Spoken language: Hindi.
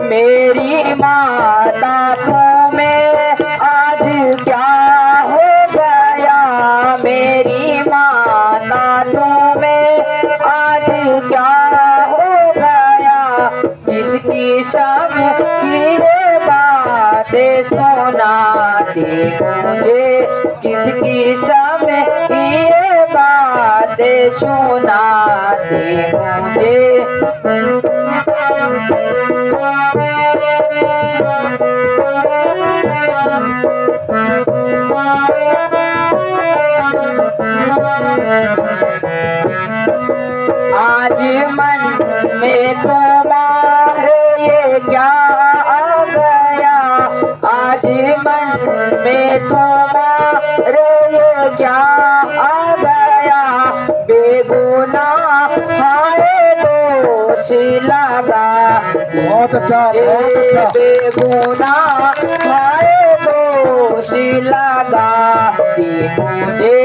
मेरी माता तुम्हें आज क्या हो गया, मेरी माता तुम्हें आज क्या हो गया, किसकी सब की ये बातें सुनाती मुझे, किसकी सब की ये बातें सुनाती मुझे। आज मन में तुम्हारे ये क्या आ गया, आज मन में तुम्हारे ये क्या आ गया, बेगुनाह हाय दोष लगा, बहुत अच्छा, बहुत अच्छा। बेगुनाह हाय दोष लगा मुझे।